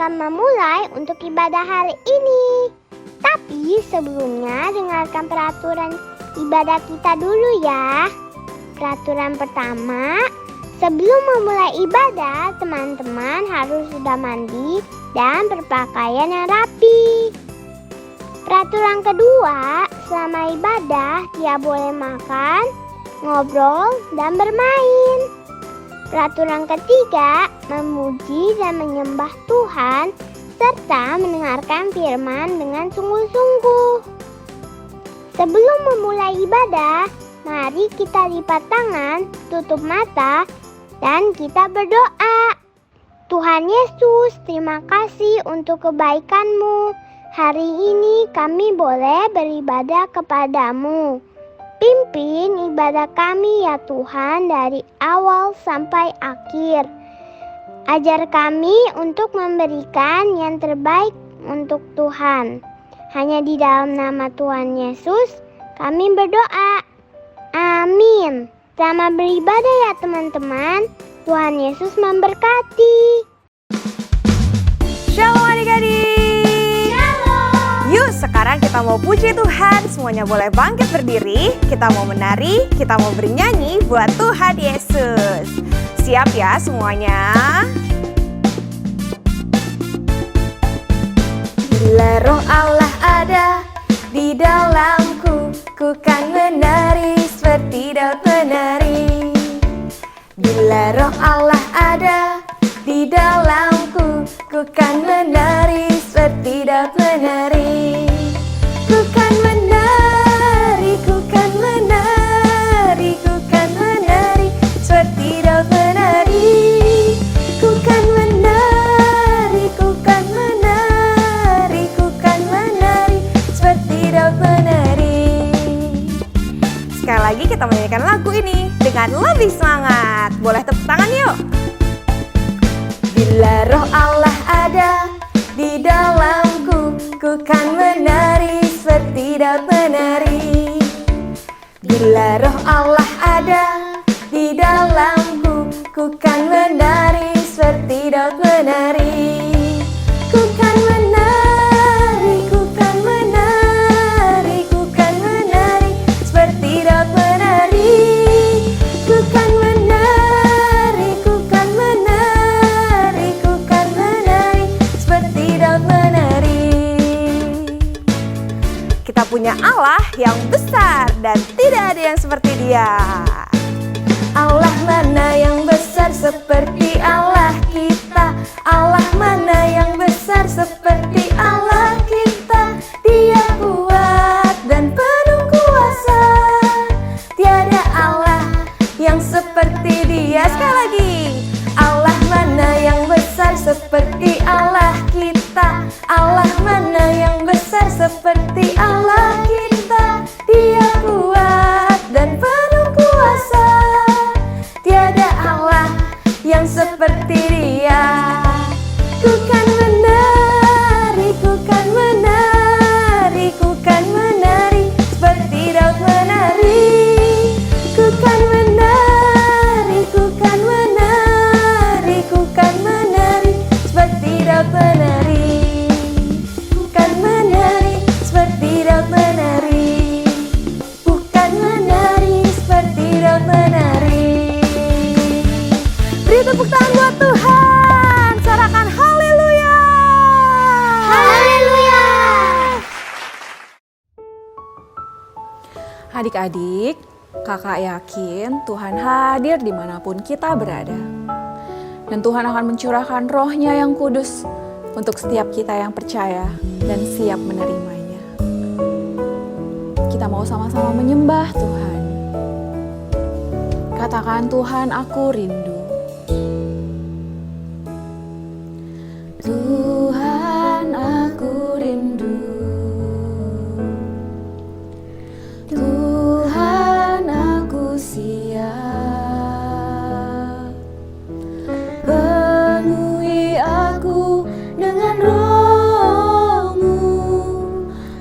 akan memulai untuk ibadah hari ini. Tapi sebelumnya dengarkan peraturan ibadah kita dulu ya. Peraturan pertama, sebelum memulai ibadah, teman-teman harus sudah mandi dan berpakaian yang rapi. Peraturan kedua, selama ibadah tidak boleh makan, ngobrol, dan bermain. Peraturan ketiga, memuji dan menyembah Tuhan serta mendengarkan firman dengan sungguh-sungguh. Sebelum memulai ibadah, mari kita lipat tangan, tutup mata, dan kita berdoa. Tuhan Yesus, terima kasih untuk kebaikan-Mu. Hari ini kami boleh beribadah kepadamu. Pimpin ibadah kami ya Tuhan dari awal sampai akhir. Ajar kami untuk memberikan yang terbaik untuk Tuhan. Hanya di dalam nama Tuhan Yesus kami berdoa. Amin. Selamat beribadah ya teman-teman. Tuhan Yesus memberkati. Shalom adik-adik. Shalom. Yuk sekarang kita mau puji Tuhan. Semuanya boleh bangkit berdiri. Kita mau menari, kita mau bernyanyi buat Tuhan Yesus. Siap ya semuanya? Bila roh Allah ada di dalamku, ku kan menari seperti Daud menari. Bila roh Allah ada di dalamku, ku kan menari seperti Daud menari. Ku kan menari, ku kan menari, ku kan menari seperti Daud menari. Ku kan menari, ku kan menari, ku kan menari seperti Daud menari. Sekali lagi kita menyanyikan lagu ini dengan lebih semangat. Boleh tepuk tangan yuk. Bila roh Allah ada di dalamku, ku kan menari seperti Daud menari. Bila roh Allah ada di dalamku, ku kan menari seperti Daud menari. Ku kan menari, ku kan menari, ku kan menari seperti Daud menari. Ku kan menari, ku kan menari, ku kan menari seperti Daud menari. Kita punya Allah yang besar dan tidak ada yang seperti Dia. Allah mana yang besar seperti Allah kita? Allah mana yang besar seperti Allah kita? Dia kuat dan penuh kuasa. Tiada Allah yang seperti Dia. Sekali lagi. Allah mana yang besar seperti Allah kita? Allah mana yang besar seperti Allah kita? Dia kuat dan penuh kuasa. Tiada Allah yang seperti Dia. Ku kan menari, ku kan menari, ku kan menari seperti Daud menari. Ku kan menari, ku kan menari, ku kan menari seperti Daud menari. Ku kan menari seperti Daud menari. Bukan menari seperti Daud menari. Beri tepuk tangan buat Tuhan. Sorakan haleluya. Haleluya. Adik-adik, kakak yakin Tuhan hadir dimanapun kita berada. Dan Tuhan akan mencurahkan roh-Nya yang kudus untuk setiap kita yang percaya dan siap menerimanya. Kita mau sama-sama menyembah Tuhan. Katakan, Tuhan, aku rindu. Tuhan, aku rindu. Tuhan, aku siap. Penuhi aku dengan roh-Mu.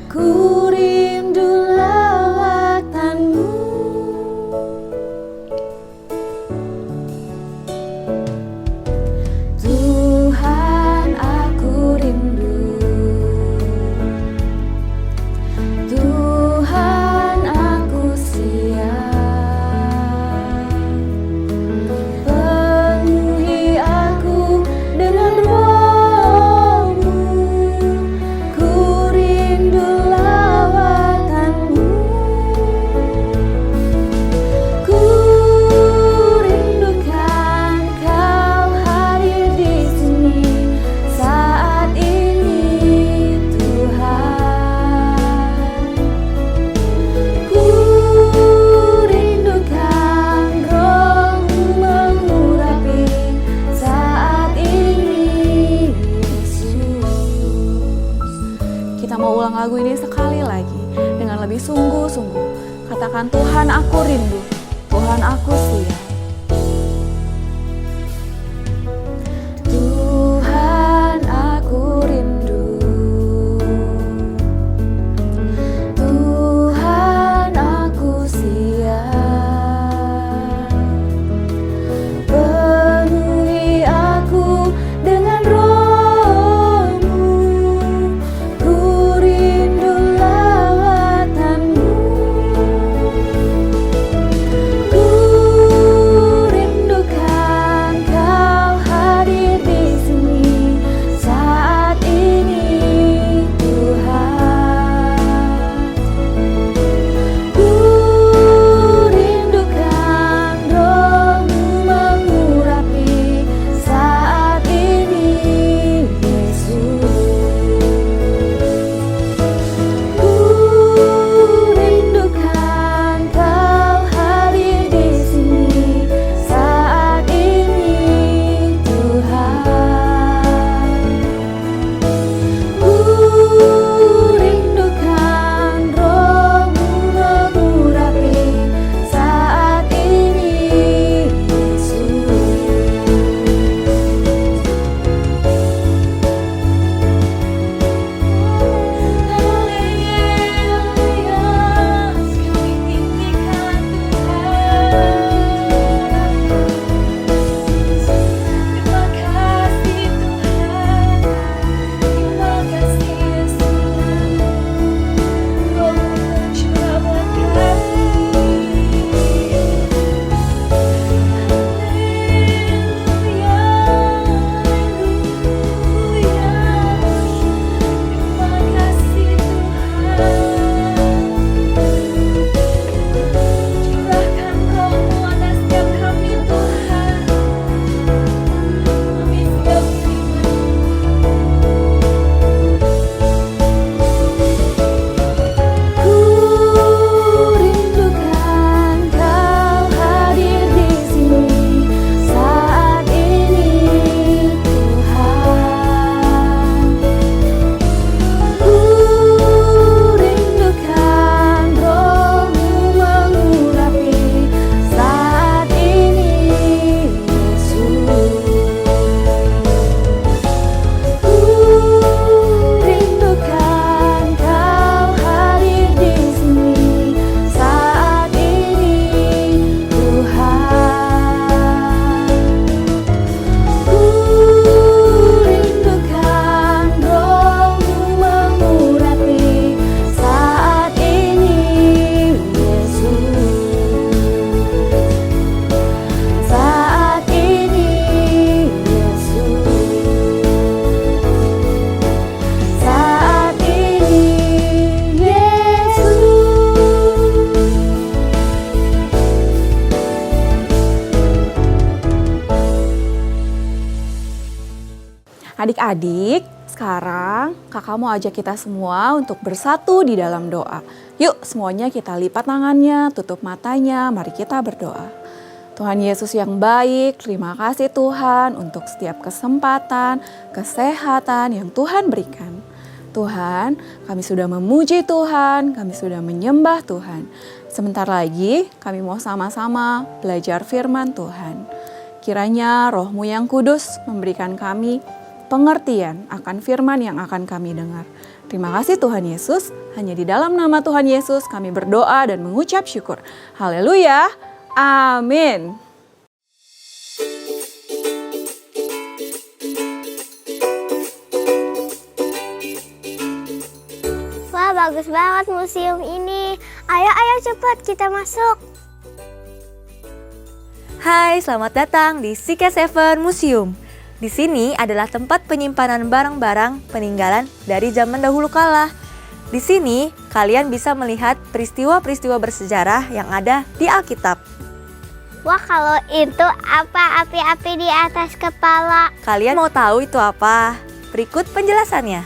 Ku rindu lawatan-Mu. Tuhan, aku sekali sungguh-sungguh. Katakan, Tuhan aku rindu, Tuhan aku siap. Tuhan aku rindu, Tuhan aku siap. Penuhi aku dengan roh-Mu, ku rindu lawatan-Mu. Ku rindukan Kau hadir di sini saat ini, Tuhan. Ku rindukan Roh-Mu mengurapi saat ini, Yesus. Ku rindukan Kau hadir di sini saat ini, Tuhan. Ku rindukan Roh-Mu mengurapi saat ini, Yesus. Curahkan Roh-Mu atas setiap kami, Tuhan. Kami siap terima. Ku rindukan Kau hadir di sini saat ini, Tuhan. Ku rindukan Roh-Mu mengurapi saat ini, Yesus. Ku rindukan Kau hadir di sini saat ini, Tuhan. Ku rindukan Roh-Mu mengurapi saat ini, Yesus. Saat ini, Yesus. Saat ini, Yesus. Adik-adik, sekarang kakak mau ajak kita semua untuk bersatu di dalam doa. Yuk semuanya kita lipat tangannya, tutup matanya, mari kita berdoa. Tuhan Yesus yang baik, terima kasih Tuhan untuk setiap kesempatan, kesehatan yang Tuhan berikan. Tuhan, kami sudah memuji Tuhan, kami sudah menyembah Tuhan. Sebentar lagi kami mau sama-sama belajar firman Tuhan. Kiranya Roh-Mu yang kudus memberikan kami pengertian akan firman yang akan kami dengar. Terima kasih Tuhan Yesus, hanya di dalam nama Tuhan Yesus kami berdoa dan mengucap syukur. Haleluya, amin. Wah, bagus banget museum ini. Ayo cepat kita masuk. Hai, selamat datang di CK7 Museum. Di sini adalah tempat penyimpanan barang-barang peninggalan dari zaman dahulu kala. Di sini kalian bisa melihat peristiwa-peristiwa bersejarah yang ada di Alkitab. Wah, kalau itu apa api-api di atas kepala? Kalian mau tahu itu apa? Berikut penjelasannya.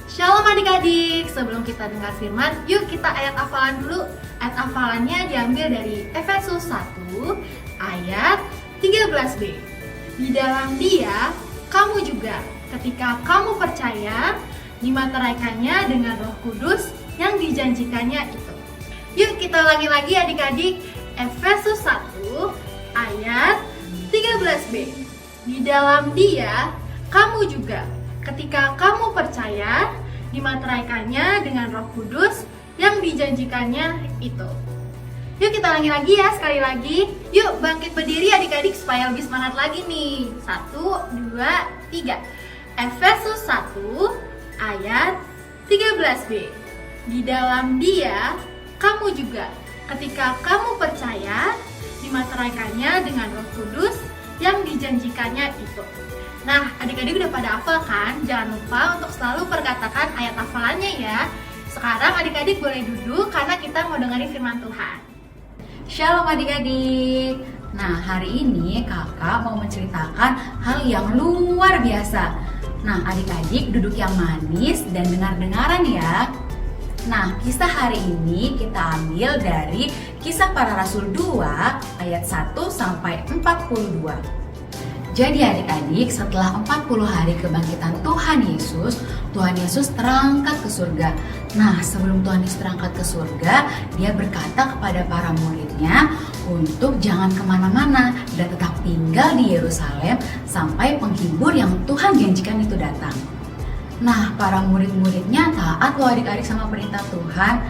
Shalom adik-adik, sebelum kita dengar firman, yuk kita ayat hafalan dulu. Ayat hafalannya diambil dari Efesus 1 ayat 13b. Di dalam Dia, kamu juga, ketika kamu percaya, dimateraikannya dengan Roh Kudus yang dijanjikannya itu. Yuk kita ulangi lagi adik-adik. Efesus 1 ayat 13b. Di dalam Dia, kamu juga, ketika kamu percaya, dimateraikannya dengan Roh Kudus yang dijanjikannya itu. Yuk kita ulangi lagi ya, sekali lagi. Yuk bangkit berdiri adik-adik supaya lebih semangat lagi nih. 1, 2, 3. Efesus 1 ayat 13b. Di dalam Dia, kamu juga, ketika kamu percaya, dimateraikannya dengan Roh Kudus yang dijanjikannya itu. Nah, adik-adik udah pada hafal kan? Jangan lupa untuk selalu perkatakan ayat hafalannya ya. Sekarang adik-adik boleh duduk karena kita mau dengerin firman Tuhan. Shalom adik-adik. Nah, hari ini kakak mau menceritakan hal yang luar biasa. Nah, adik-adik duduk yang manis dan dengar-dengaran ya. Nah, kisah hari ini kita ambil dari Kisah Para Rasul 2 ayat 1 sampai 42. Jadi adik-adik, setelah 40 hari kebangkitan Tuhan Yesus terangkat ke surga. Nah, sebelum Tuhan Yesus terangkat ke surga, dia berkata kepada para muridnya untuk jangan kemana-mana dan tetap tinggal di Yerusalem sampai penghibur yang Tuhan janjikan itu datang. Nah, para murid-muridnya taat loh adik-adik sama perintah Tuhan.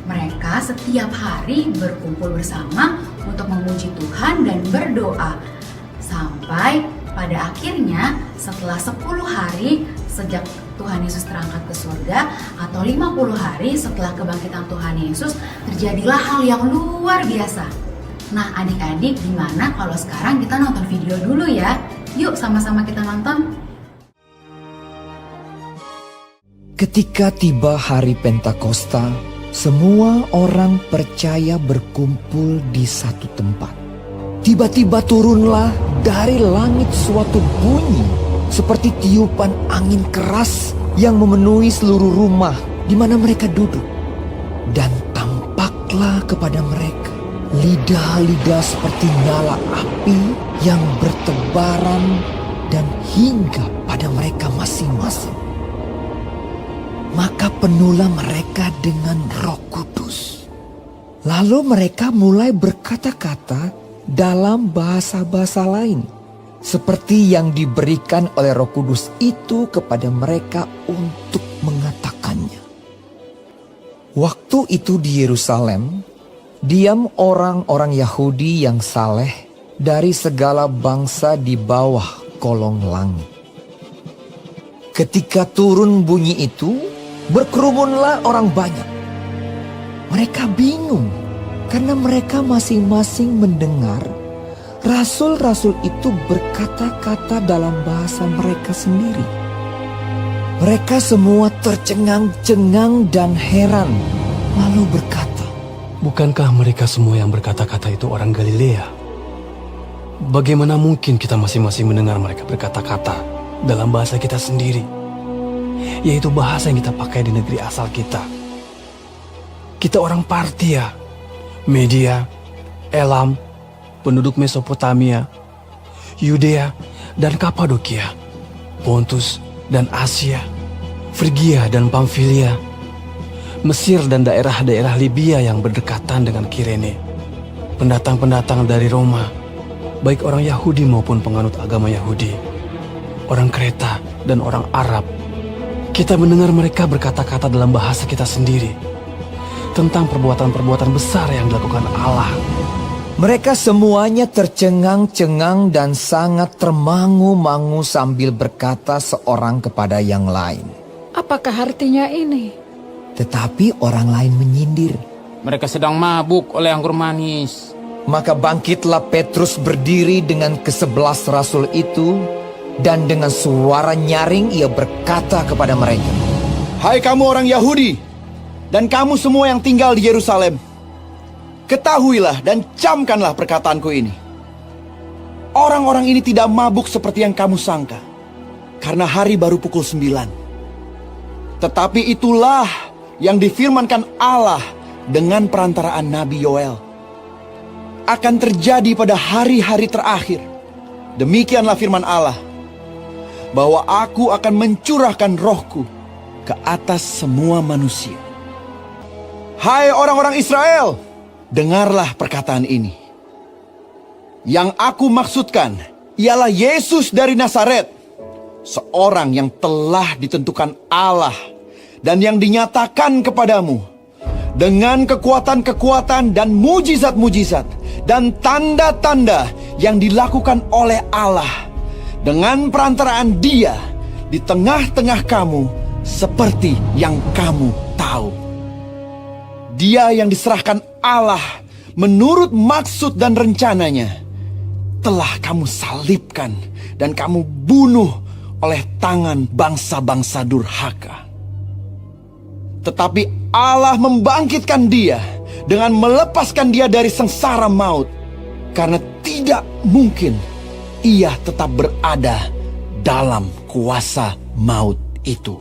Mereka setiap hari berkumpul bersama untuk memuji Tuhan dan berdoa. Sampai pada akhirnya setelah 10 hari sejak Tuhan Yesus terangkat ke surga atau 50 hari setelah kebangkitan Tuhan Yesus, terjadilah hal yang luar biasa. Nah adik-adik, gimana kalau sekarang kita nonton video dulu ya? Yuk sama-sama kita nonton. Ketika tiba hari Pentakosta, semua orang percaya berkumpul di satu tempat. Tiba-tiba turunlah dari langit suatu bunyi seperti tiupan angin keras yang memenuhi seluruh rumah di mana mereka duduk. Dan tampaklah kepada mereka lidah-lidah seperti nyala api yang bertebaran dan hinggap pada mereka masing-masing. Maka penuhlah mereka dengan Roh Kudus. Lalu mereka mulai berkata-kata dalam bahasa-bahasa lain, seperti yang diberikan oleh Roh Kudus itu kepada mereka untuk mengatakannya. Waktu itu di Yerusalem, diam orang-orang Yahudi yang saleh dari segala bangsa di bawah kolong langit. Ketika turun bunyi itu, berkerumunlah orang banyak. Mereka bingung karena mereka masing-masing mendengar rasul-rasul itu berkata-kata dalam bahasa mereka sendiri. Mereka semua tercengang-cengang dan heran, lalu berkata, "Bukankah mereka semua yang berkata-kata itu orang Galilea? Bagaimana mungkin kita masing-masing mendengar mereka berkata-kata dalam bahasa kita sendiri, yaitu bahasa yang kita pakai di negeri asal kita? Kita orang Partia, Media, Elam, penduduk Mesopotamia, Yudea dan Kapadokia, Pontus dan Asia, Frigia dan Pamfilia, Mesir dan daerah-daerah Libya yang berdekatan dengan Kirene, pendatang-pendatang dari Roma, baik orang Yahudi maupun penganut agama Yahudi, orang Kreta dan orang Arab. Kita mendengar mereka berkata-kata dalam bahasa kita sendiri tentang perbuatan-perbuatan besar yang dilakukan Allah." Mereka semuanya tercengang-cengang dan sangat termangu-mangu sambil berkata seorang kepada yang lain, Apakah artinya ini? Tetapi orang lain menyindir. Mereka sedang mabuk oleh anggur manis. Maka bangkitlah Petrus berdiri dengan ke-11 rasul itu, dan dengan suara nyaring ia berkata kepada mereka, "Hai kamu orang Yahudi, dan kamu semua yang tinggal di Yerusalem, ketahuilah dan camkanlah perkataanku ini. Orang-orang ini tidak mabuk seperti yang kamu sangka, karena hari baru pukul 9. Tetapi itulah yang difirmankan Allah dengan perantaraan Nabi Yoel. Akan terjadi pada hari-hari terakhir. Demikianlah firman Allah, bahwa aku akan mencurahkan rohku ke atas semua manusia. Hai orang-orang Israel, dengarlah perkataan ini. Yang aku maksudkan ialah Yesus dari Nazaret, seorang yang telah ditentukan Allah dan yang dinyatakan kepadamu dengan kekuatan-kekuatan dan mujizat-mujizat dan tanda-tanda yang dilakukan oleh Allah dengan perantaraan Dia di tengah-tengah kamu seperti yang kamu tahu. Dia yang diserahkan Allah menurut maksud dan rencananya telah kamu salibkan dan kamu bunuh oleh tangan bangsa-bangsa durhaka. Tetapi Allah membangkitkan dia dengan melepaskan dia dari sengsara maut, karena tidak mungkin ia tetap berada dalam kuasa maut itu.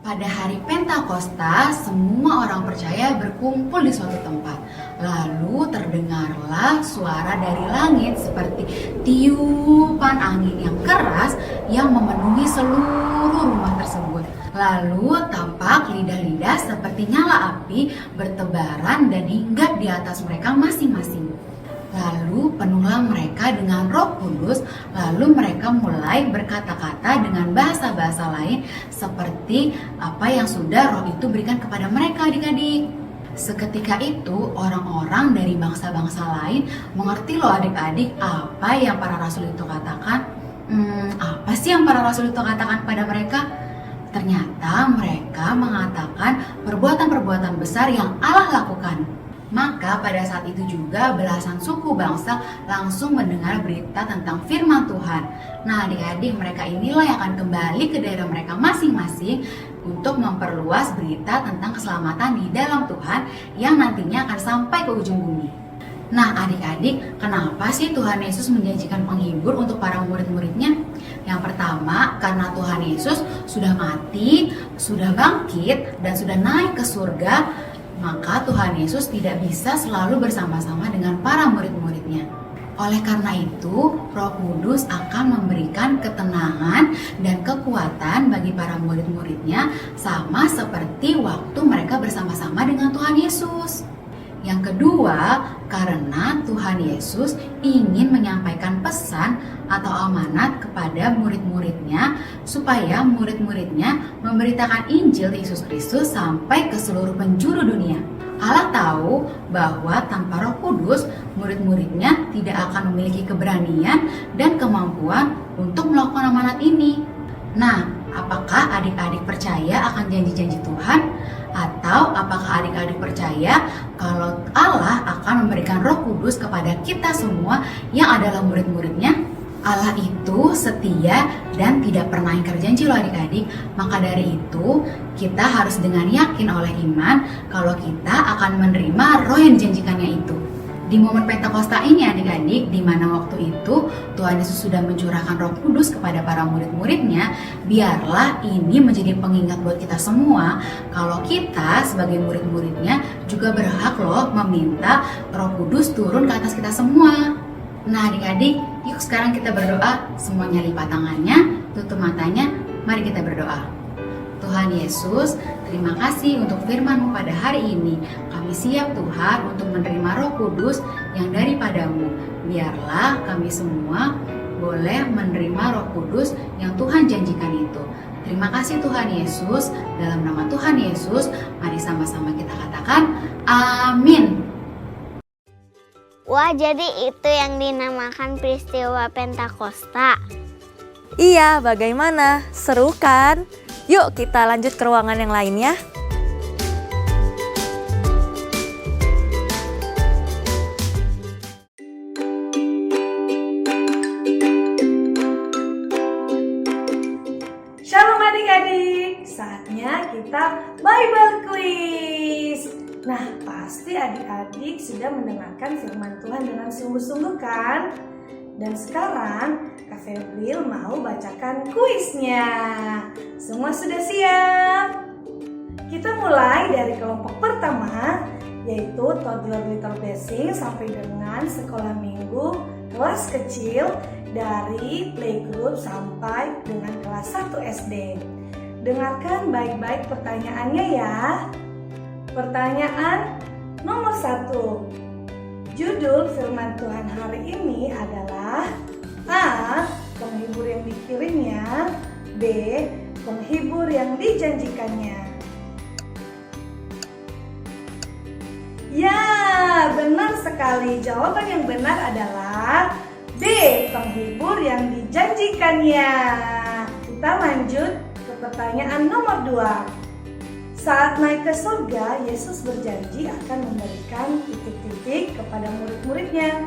Pada hari Pentakosta, semua orang percaya berkumpul di suatu tempat. Lalu terdengarlah suara dari langit seperti tiupan angin yang keras yang memenuhi seluruh rumah tersebut. Lalu tampak lidah-lidah seperti nyala api bertebaran dan hinggap di atas mereka masing-masing. Lalu penuhlah mereka dengan Roh Kudus, lalu mereka mulai berkata-kata dengan bahasa-bahasa lain seperti apa yang sudah Roh itu berikan kepada mereka, adik-adik. Seketika itu orang-orang dari bangsa-bangsa lain mengerti loh adik-adik apa yang para rasul itu katakan. Apa sih yang para rasul itu katakan pada mereka? Ternyata mereka mengatakan perbuatan-perbuatan besar yang Allah lakukan. Maka pada saat itu juga belasan suku bangsa langsung mendengar berita tentang firman Tuhan. Nah adik-adik, mereka inilah yang akan kembali ke daerah mereka masing-masing untuk memperluas berita tentang keselamatan di dalam Tuhan yang nantinya akan sampai ke ujung bumi. Nah adik-adik, kenapa sih Tuhan Yesus menjanjikan penghibur untuk para murid-muridnya? Yang pertama, karena Tuhan Yesus sudah mati, sudah bangkit, dan sudah naik ke surga, maka Tuhan Yesus tidak bisa selalu bersama-sama dengan para murid-muridnya. Oleh karena itu, Roh Kudus akan memberikan ketenangan dan kekuatan bagi para murid-muridnya sama seperti waktu mereka bersama-sama dengan Tuhan Yesus. Yang kedua, karena Tuhan Yesus ingin menyampaikan pesan atau amanat kepada murid-muridnya supaya murid-muridnya memberitakan Injil Yesus Kristus sampai ke seluruh penjuru dunia. Allah tahu bahwa tanpa Roh Kudus, murid-muridnya tidak akan memiliki keberanian dan kemampuan untuk melakukan amanat ini. Nah, apakah adik-adik percaya akan janji-janji Tuhan? Atau apakah adik-adik percaya kalau Allah akan memberikan Roh Kudus kepada kita semua yang adalah murid-muridnya? Allah itu setia dan tidak pernah ingkar janji loh adik-adik. Maka dari itu kita harus dengan yakin oleh iman kalau kita akan menerima roh yang dijanjikannya itu. Di momen Pentakosta ini adik-adik, di mana waktu itu Tuhan Yesus sudah mencurahkan Roh Kudus kepada para murid-muridnya, biarlah ini menjadi pengingat buat kita semua kalau kita sebagai murid-muridnya juga berhak loh meminta Roh Kudus turun ke atas kita semua. Nah adik-adik, yuk sekarang kita berdoa. Semuanya lipat tangannya, tutup matanya, mari kita berdoa. Tuhan Yesus, terima kasih untuk firman-Mu pada hari ini. Kami siap Tuhan untuk menerima Roh Kudus yang daripadamu. Biarlah kami semua boleh menerima Roh Kudus yang Tuhan janjikan itu. Terima kasih Tuhan Yesus. Dalam nama Tuhan Yesus, mari sama-sama kita katakan amin. Wah, jadi itu yang dinamakan peristiwa Pentakosta. Iya, bagaimana? Seru kan? Yuk kita lanjut ke ruangan yang lain ya. Shalom adik-adik, saatnya kita Bible Quiz. Nah, pasti adik-adik sudah mendengarkan firman Tuhan dengan sungguh-sungguh kan? Dan sekarang Kak Febril mau bacakan kuisnya. Semua sudah siap? Kita mulai dari kelompok pertama, yaitu toddler little blessing sampai dengan sekolah minggu kelas kecil dari playgroup sampai dengan kelas 1 SD. Dengarkan baik-baik pertanyaannya ya. Pertanyaan nomor 1. Judul firman Tuhan hari ini adalah A. Penghibur yang dikirimnya, B. Penghibur yang dijanjikannya. Ya, benar sekali. Jawaban yang benar adalah B. Penghibur yang dijanjikannya. Kita lanjut ke pertanyaan nomor 2. Saat naik ke surga, Yesus berjanji akan memberikan titik-titik kepada murid-muridnya.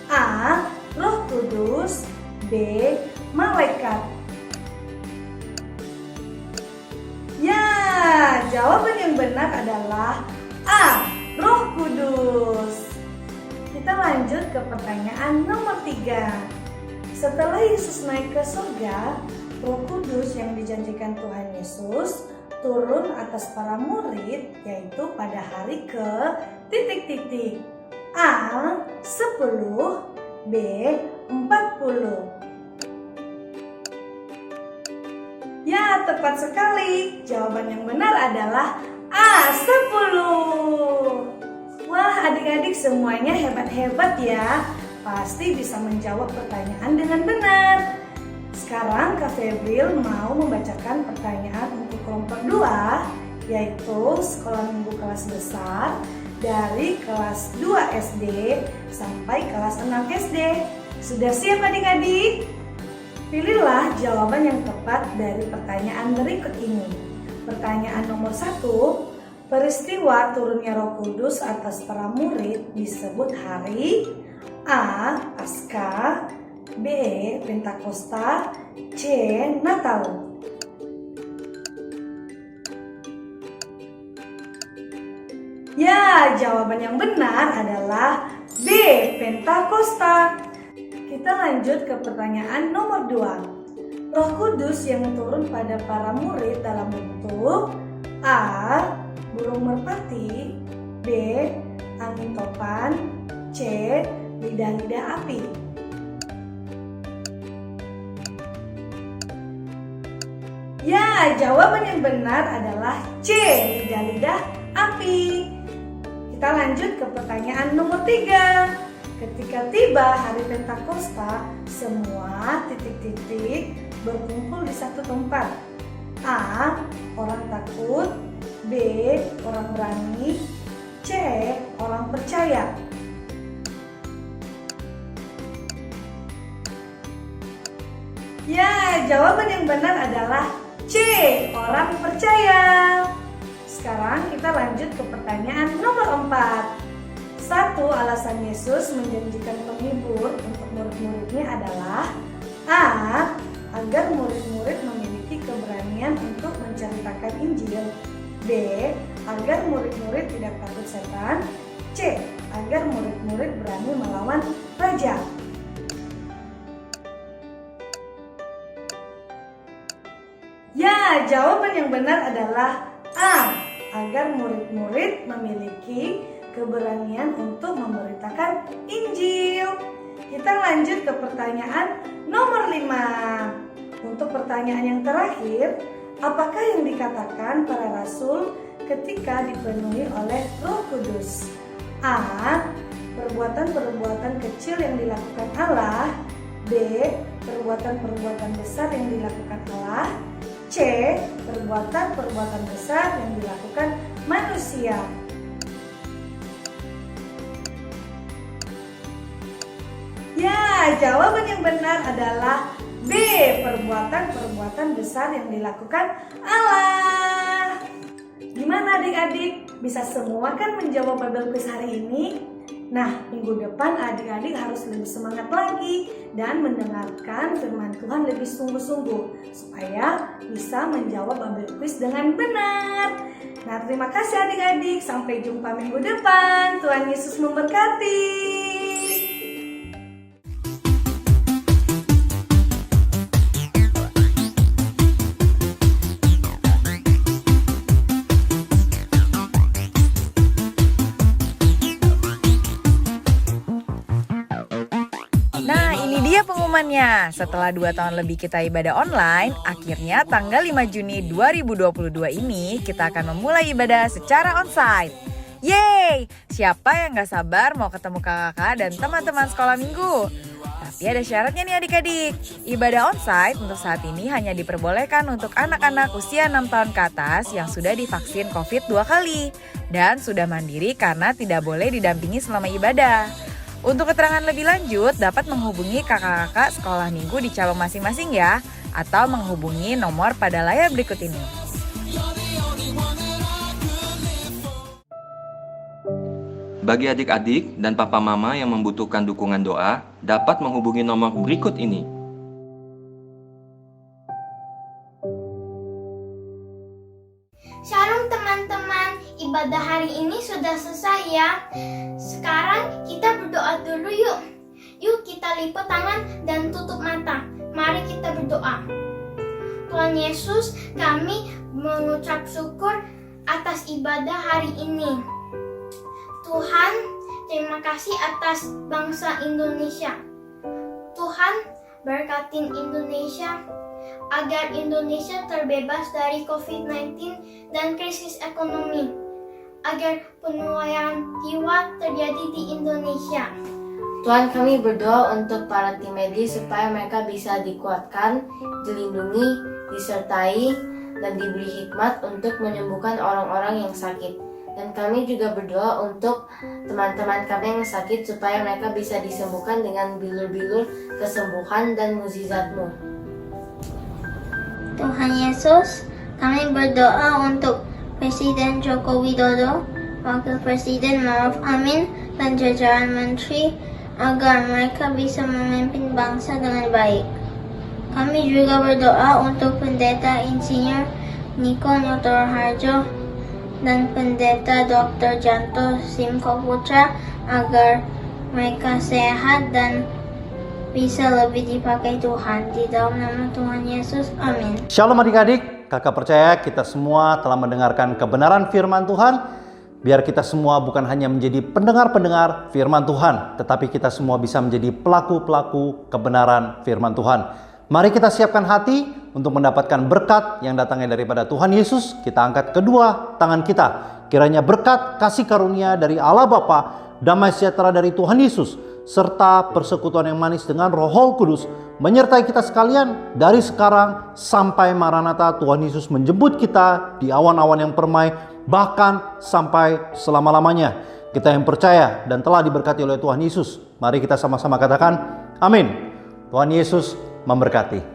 A. Roh Kudus, B. Malaikat. Ya, jawaban yang benar adalah A. Roh Kudus. Kita lanjut ke pertanyaan nomor 3. Setelah Yesus naik ke surga, Roh Kudus yang dijanjikan Tuhan Yesus turun atas para murid, yaitu pada hari ke titik-titik. A. 10, B. 40. Ya, tepat sekali. Jawaban yang benar adalah A. 10. Wah, adik-adik semuanya hebat-hebat ya. Pasti bisa menjawab pertanyaan dengan benar. Sekarang Kak Febril mau membacakan pertanyaan untuk kelompok 2, yaitu sekolah minggu kelas besar dari kelas 2 SD sampai kelas 6 SD. Sudah siap adik-adik? Pilihlah jawaban yang tepat dari pertanyaan berikut ini. Pertanyaan nomor 1, peristiwa turunnya Roh Kudus atas para murid disebut hari A. Paskah, B. Pentakosta, C. Natal. Ya, jawaban yang benar adalah B. Pentakosta. Kita lanjut ke pertanyaan nomor 2. Roh Kudus yang turun pada para murid dalam bentuk A. Burung merpati, B. Angin topan, C. Lidah-lidah api. Ya, jawaban yang benar adalah C. Lidah-lidah api. Kita lanjut ke pertanyaan nomor 3. Ketika tiba hari Pentakosta, semua titik-titik berkumpul di satu tempat. A. Orang takut, B. Orang berani, C. Orang percaya. Ya, jawaban yang benar adalah C. Orang percaya. Sekarang kita lanjut ke pertanyaan nomor 4. 1. Alasan Yesus menjanjikan penghibur untuk murid-muridnya adalah A. Agar murid-murid memiliki keberanian untuk menceritakan Injil, B. Agar murid-murid tidak takut setan, C. Agar murid-murid berani melawan raja. Ya, jawaban yang benar adalah A. Agar murid-murid memiliki keberanian untuk memberitakan Injil. Kita lanjut ke pertanyaan nomor 5. Untuk pertanyaan yang terakhir, apakah yang dikatakan para rasul ketika dipenuhi oleh Roh Kudus? A. Perbuatan-perbuatan kecil yang dilakukan Allah, B. Perbuatan-perbuatan besar yang dilakukan Allah, C. Perbuatan-perbuatan besar yang dilakukan manusia. Ya, jawaban yang benar adalah B. Perbuatan-perbuatan besar yang dilakukan Allah. Gimana adik-adik? Bisa semua kan menjawab Bible Quiz hari ini? Nah, minggu depan adik-adik harus lebih semangat lagi dan mendengarkan firman Tuhan lebih sungguh-sungguh supaya bisa menjawab Bible Quiz dengan benar. Nah, terima kasih adik-adik. Sampai jumpa minggu depan. Tuhan Yesus memberkati. Ini dia pengumumannya. Setelah 2 tahun lebih kita ibadah online, akhirnya tanggal 5 Juni 2022 ini kita akan memulai ibadah secara onsite. Yeay! Siapa yang gak sabar mau ketemu kakak dan teman-teman sekolah minggu? Tapi ada syaratnya nih adik-adik. Ibadah onsite untuk saat ini hanya diperbolehkan untuk anak-anak usia 6 tahun ke atas yang sudah divaksin COVID 2 kali dan sudah mandiri karena tidak boleh didampingi selama ibadah. Untuk keterangan lebih lanjut dapat menghubungi kakak-kakak sekolah minggu di cabang masing-masing ya, atau menghubungi nomor pada layar berikut ini. Bagi adik-adik dan papa mama yang membutuhkan dukungan doa, dapat menghubungi nomor berikut ini. Shalom teman-teman, ibadah hari ini sudah selesai ya. Sekarang kita berdoa dulu yuk. Yuk kita lipat tangan dan tutup mata. Mari kita berdoa. Tuhan Yesus, kami mengucap syukur atas ibadah hari ini. Tuhan, terima kasih atas bangsa Indonesia. Tuhan, berkatin Indonesia agar Indonesia terbebas dari COVID-19 dan krisis ekonomi, agar penuaian jiwa terjadi di Indonesia. Tuhan, kami berdoa untuk para tim medis supaya mereka bisa dikuatkan, dilindungi, disertai, dan diberi hikmat untuk menyembuhkan orang-orang yang sakit. Dan kami juga berdoa untuk teman-teman kami yang sakit supaya mereka bisa disembuhkan dengan bilur-bilur kesembuhan dan mukjizat-Mu. Tuhan Yesus, kami berdoa untuk Presiden Joko Widodo, Wakil Presiden Ma'ruf Amin, dan jajaran menteri agar mereka bisa memimpin bangsa dengan baik. Kami juga berdoa untuk Pendeta Insinyur Niko Nyotor Harjo dan Pendeta Dr. Janto Simko Putra agar mereka sehat dan bisa lebih dipakai Tuhan. Di dalam nama Tuhan Yesus, amin. Shalom adik-adik, kakak percaya kita semua telah mendengarkan kebenaran firman Tuhan. Biar kita semua bukan hanya menjadi pendengar-pendengar firman Tuhan, tetapi kita semua bisa menjadi pelaku-pelaku kebenaran firman Tuhan. Mari kita siapkan hati untuk mendapatkan berkat yang datangnya daripada Tuhan Yesus. Kita angkat kedua tangan kita. Kiranya berkat kasih karunia dari Allah Bapa, damai sejahtera dari Tuhan Yesus, serta persekutuan yang manis dengan Roh Kudus menyertai kita sekalian dari sekarang sampai Maranatha Tuhan Yesus menjemput kita di awan-awan yang permai, bahkan sampai selama-lamanya. Kita yang percaya dan telah diberkati oleh Tuhan Yesus, mari kita sama-sama katakan amin. Tuhan Yesus memberkati.